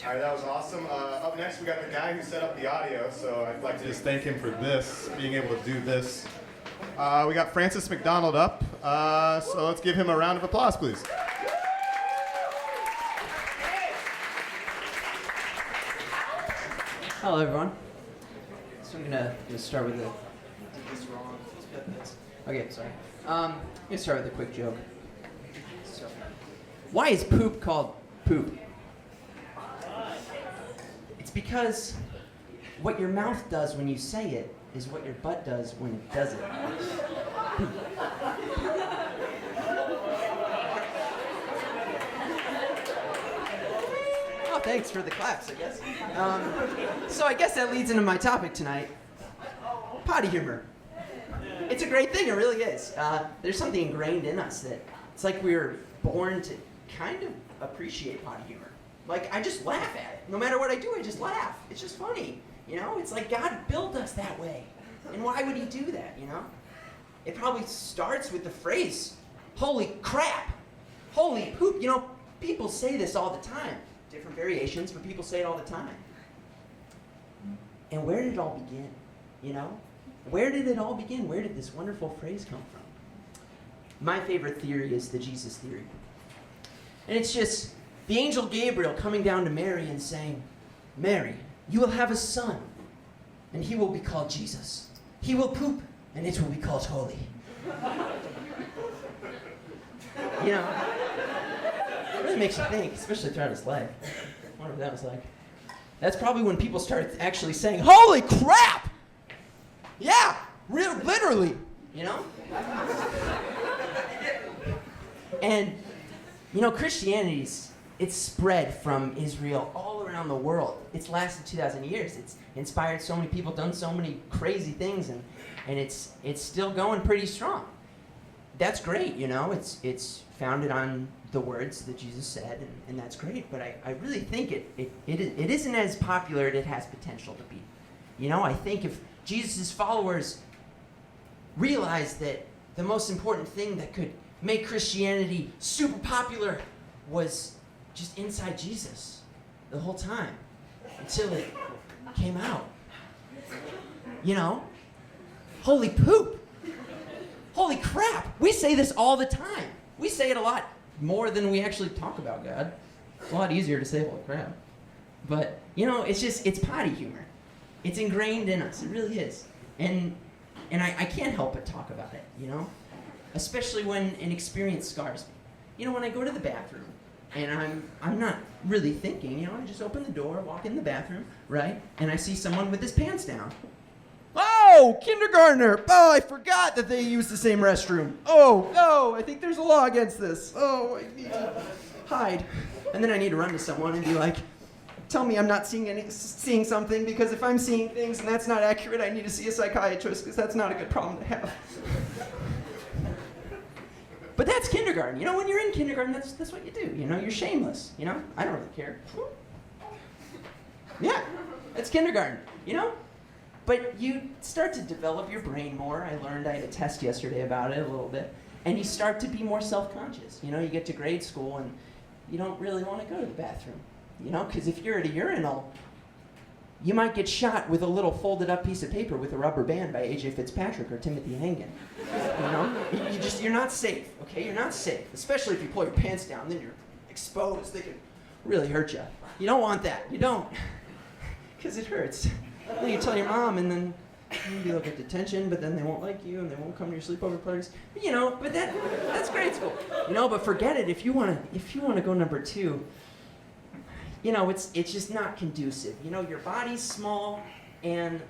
All right, that was awesome. Up next, we got the guy who set up the audio, so I'd like to just thank him for this, being able to do this. We got Francis McDonald up, so let's give him a round of applause, please. Hello, everyone. So I'm gonna start with a. Did this wrong? Okay, sorry. I'm gonna start with a quick joke. So, why is poop called poop? It's because what your mouth does when you say it is what your butt does when it does it. Oh, thanks for the claps, I guess. So I guess that leads into my topic tonight. Potty humor. It's a great thing, it really is. There's something ingrained in us that it's like we were born to kind of appreciate potty humor. Like, I just laugh at it. No matter what I do, I just laugh. It's just funny, you know? It's like God built us that way. And why would he do that, you know? It probably starts with the phrase, holy crap, holy poop. You know, people say this all the time. Different variations, but people say it all the time. And where did it all begin, you know? Where did it all begin? Where did this wonderful phrase come from? My favorite theory is the Jesus theory. And it's just the angel Gabriel coming down to Mary and saying, Mary, you will have a son, and he will be called Jesus. He will poop, and it will be called holy. You know, it really makes you think, especially throughout his life. I wonder what that was like. That's probably when people started actually saying, holy crap! Yeah, literally, you know? And, you know, Christianity's, it's spread from Israel all around the world. It's lasted 2,000 years. It's inspired so many people, done so many crazy things, and it's still going pretty strong. That's great, you know? It's founded on the words that Jesus said, and that's great. But I really think it isn't as popular as it has potential to be. You know, I think if Jesus' followers realized that the most important thing that could make Christianity super popular was just inside Jesus the whole time until it came out. You know? Holy poop. Holy crap. We say this all the time. We say it a lot more than we actually talk about God. It's a lot easier to say holy crap. But, you know, it's potty humor. It's ingrained in us. It really is. And I can't help but talk about it, you know? Especially when an experience scars me. You know, when I go to the bathroom, and I'm not really thinking, you know, I just open the door, walk in the bathroom, right? And I see someone with his pants down. Oh, kindergartner! Oh, I forgot that they use the same restroom. Oh, no, I think there's a law against this. Oh, I need to hide. And then I need to run to someone and be like, tell me I'm not seeing something, because if I'm seeing things and that's not accurate, I need to see a psychiatrist, because that's not a good problem to have. But that's kindergarten. You know, when you're in kindergarten, that's what you do. You know, you're shameless. You know, I don't really care. Yeah, that's kindergarten. You know, but you start to develop your brain more. I learned, I had a test yesterday about it a little bit, and you start to be more self-conscious. You know, you get to grade school and you don't really want to go to the bathroom. You know, because if you're at a urinal, you might get shot with a little folded up piece of paper with a rubber band by A.J. Fitzpatrick or Timothy Hengen. You know, you're not safe, okay? You're not safe, especially if you pull your pants down, then you're exposed. They can really hurt you. You don't want that. You don't, because it hurts. Then you tell your mom, and then maybe they'll get detention, but then they won't like you, and they won't come to your sleepover parties. But, you know, but that's grade school. You know, but forget it. If you want to go number 2. You know, it's just not conducive. You know, your body's small, and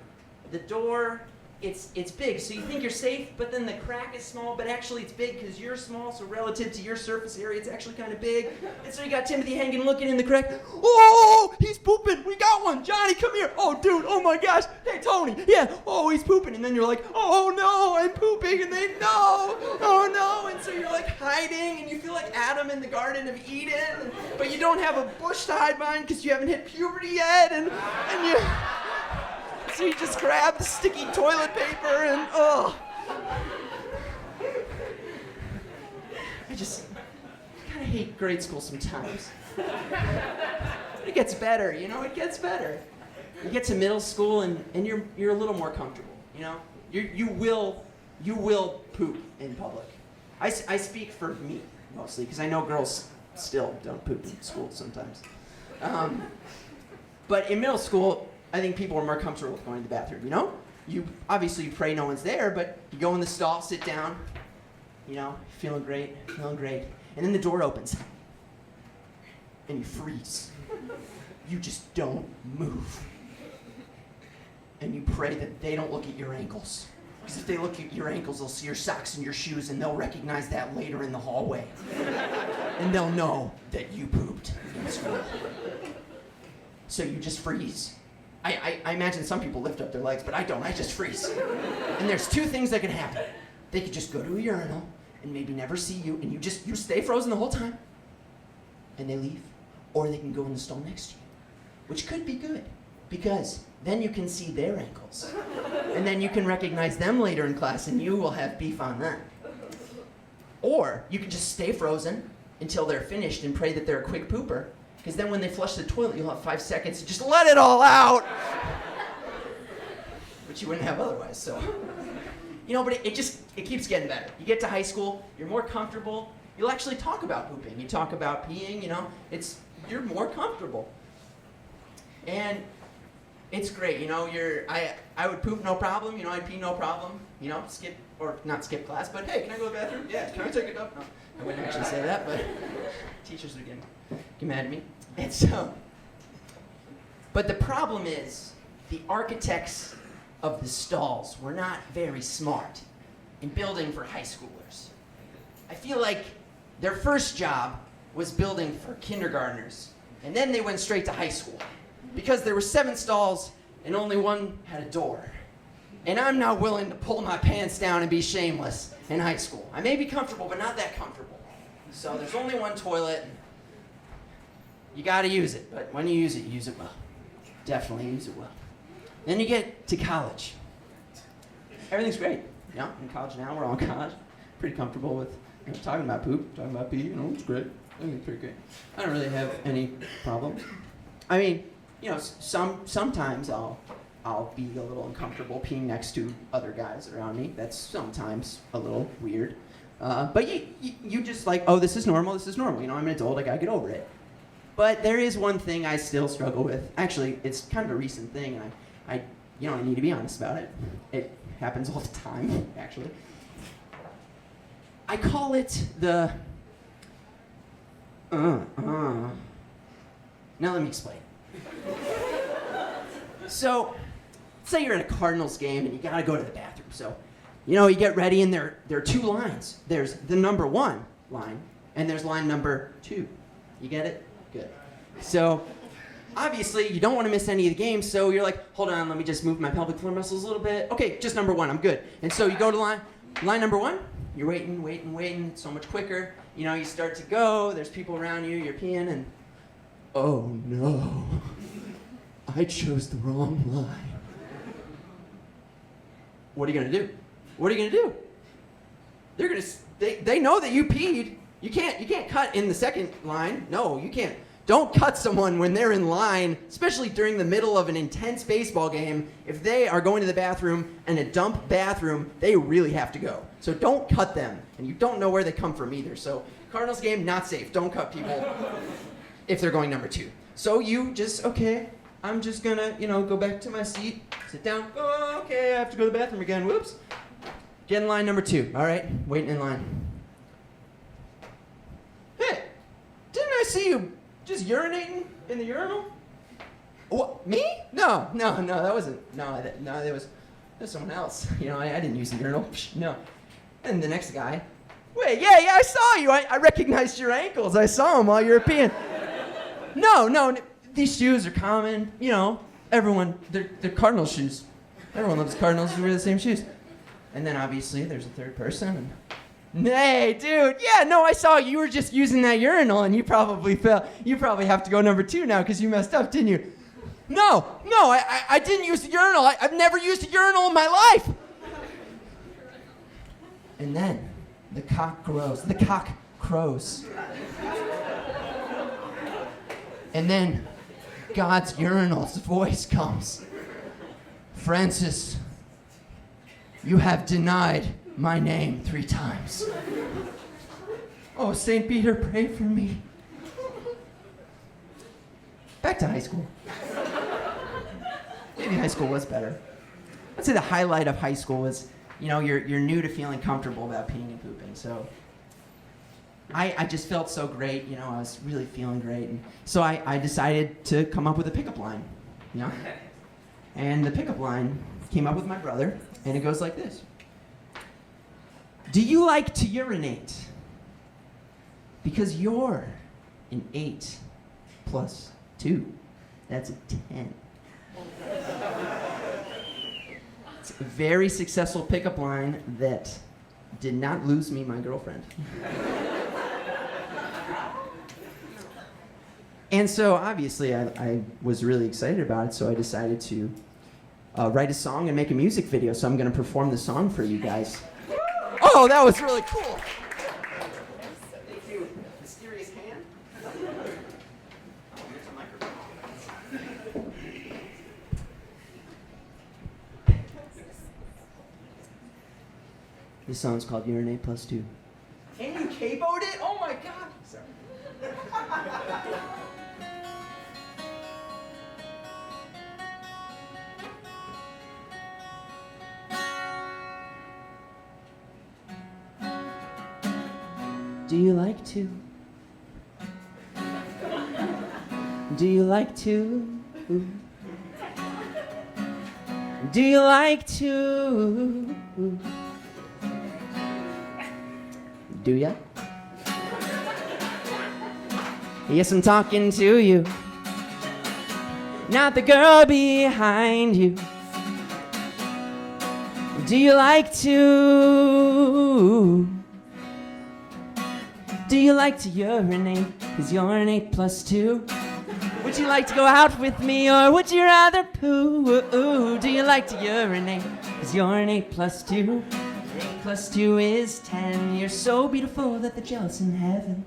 the door, it's big. So you think you're safe, but then the crack is small, but actually it's big because you're small, so relative to your surface area, it's actually kind of big. And so you got Timothy Hengen looking in the crack. Oh, he's pooping. We got one. Johnny, come here. Oh, dude, oh my gosh. Hey, Tony. Yeah, oh, he's pooping. And then you're like, oh no, I'm pooping. And they, no, oh no. And so you're like hiding, and you feel like Adam in the Garden of Eden, but you don't have a bush to hide behind because you haven't hit puberty yet, and you... So you just grab the sticky toilet paper and, oh. I kind of hate grade school sometimes. It gets better, you know, it gets better. You get to middle school and you're a little more comfortable, you know? You will poop in public. I speak for me, mostly, because I know girls still don't poop in school sometimes. But in middle school, I think people are more comfortable with going to the bathroom, you know? You obviously pray no one's there, but you go in the stall, sit down, you know, feeling great. And then the door opens. And you freeze. You just don't move. And you pray that they don't look at your ankles. Because if they look at your ankles, they'll see your socks and your shoes, and they'll recognize that later in the hallway. And they'll know that you pooped in school. So you just freeze. I imagine some people lift up their legs, but I don't. I just freeze. And there's two things that can happen. They could just go to a urinal and maybe never see you, and you stay frozen the whole time, and they leave. Or they can go in the stall next to you, which could be good, because then you can see their ankles. And then you can recognize them later in class, and you will have beef on that. Or you can just stay frozen until they're finished and pray that they're a quick pooper, because then when they flush the toilet, you'll have 5 seconds to just let it all out. Which you wouldn't have otherwise, so. You know, but it keeps getting better. You get to high school, you're more comfortable. You'll actually talk about pooping. You talk about peeing, you know, you're more comfortable. And it's great, you know, I would poop no problem, you know, I'd pee no problem, you know, not skip class, but hey, can I go to the bathroom? Yeah, can I take it up? No, I wouldn't actually say that, but teachers would get mad at me. And so, but the problem is, the architects of the stalls were not very smart in building for high schoolers. I feel like their first job was building for kindergartners, and then they went straight to high school, because there were 7 stalls and only one had a door. And I'm not willing to pull my pants down and be shameless in high school. I may be comfortable, but not that comfortable. So there's only one toilet. You gotta use it, but when you use it well. Definitely use it well. Then you get to college. Everything's great. You know, in college now, we're all in college. Pretty comfortable with talking about poop, talking about pee, you know, it's great. I think it's pretty great. I don't really have any problems. I mean, you know, sometimes I'll be a little uncomfortable peeing next to other guys around me. That's sometimes a little weird. But you just like, oh, this is normal. You know, I'm an adult, I gotta get over it. But there is one thing I still struggle with. Actually, it's kind of a recent thing, and I need to be honest about it. It happens all the time, actually. I call it the, Now let me explain. So, say you're at a Cardinals game and you gotta go to the bathroom. So, you know, you get ready and there are 2 lines. There's the number 1 line, and there's line number 2. You get it? Good. So, obviously, you don't want to miss any of the games, so you're like, hold on, let me just move my pelvic floor muscles a little bit. Okay, just number 1, I'm good. And so you go to line number 1, you're waiting, it's so much quicker. You know, you start to go, there's people around you, you're peeing, and oh no, I chose the wrong line. What are you gonna do? They know that you peed. You can't cut in the second line. No, you can't. Don't cut someone when they're in line, especially during the middle of an intense baseball game. If they are going to the bathroom and a dump bathroom, they really have to go. So don't cut them. And you don't know where they come from either. So Cardinals game, not safe. Don't cut people if they're going number 2. So you just, okay, I'm just gonna, go back to my seat, sit down. Oh, okay, I have to go to the bathroom again. Whoops. Get in line number 2. All right, waiting in line. Hey, didn't I see you just urinating in the urinal? What, me? No, that wasn't. No, that was someone else. I didn't use the urinal. No. And the next guy, wait, yeah, I saw you. I recognized your ankles. I saw them while you were peeing. No, these shoes are common. Everyone, they're Cardinal shoes. Everyone loves Cardinals who wear the same shoes. And then obviously there's a third person. Hey, dude, yeah, no, I saw you were just using that urinal and you probably fell. You probably have to go number 2 now because you messed up, didn't you? No, I didn't use the urinal. I've never used a urinal in my life. And then the cock crows. And then God's urinal's voice comes. Francis, you have denied my name 3 times. Oh, St. Peter, pray for me. Back to high school. Maybe high school was better. I'd say the highlight of high school was, you're new to feeling comfortable about peeing and pooping. So I just felt so great. I was really feeling great. And so I decided to come up with a pickup line. And the pickup line came up with my brother, and it goes like this. Do you like to urinate? Because you're an 8 plus 2. That's a 10. It's a very successful pickup line that did not lose me my girlfriend. And so obviously I was really excited about it, so I decided to write a song and make a music video. So I'm going to perform the song for you guys. Oh, that was really cool. Thank you. Mysterious hand. Oh, here's a microphone. This song's called Urinate Plus 2. And you capoed it? Oh my God. Sorry. Do you like to? Do you like to? Do you like to? Do ya? Yes, I'm talking to you, not the girl behind you. Do you like to? Do you like to urinate? 'Cause you're an 8 plus 2. Would you like to go out with me, or would you rather poo? Do you like to urinate? 'Cause you're an 8 plus 2. 8 plus 2 is 10. You're so beautiful that they're jealous in heaven.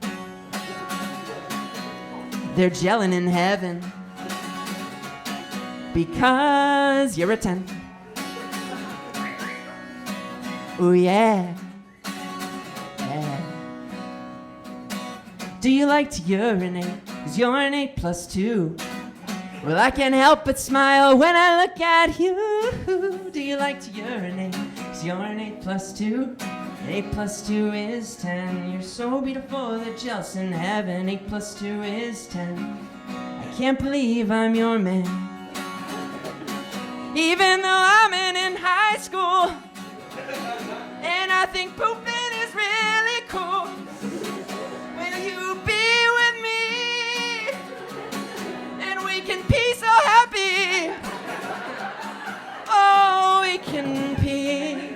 They're gelling in heaven because you're a 10. Oh yeah. Yeah. Do you like to urinate? 'Cause you're an 8 plus 2. Well, I can't help but smile when I look at you. Do you like to urinate? 'Cause you're an 8 plus 2. 8 plus 2 is 10. You're so beautiful, they're jealous in heaven. 8 plus 2 is 10. I can't believe I'm your man. Even though I'm in high school, and I think pooping is really cool. Will you be with me? And we can pee so happy. Oh, we can pee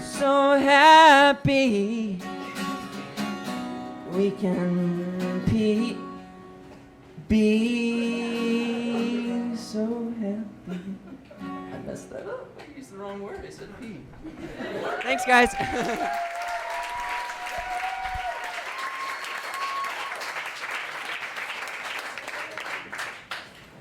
so happy. We can pee, be so happy. I messed that up. I used the wrong word. I said pee. Thanks, guys.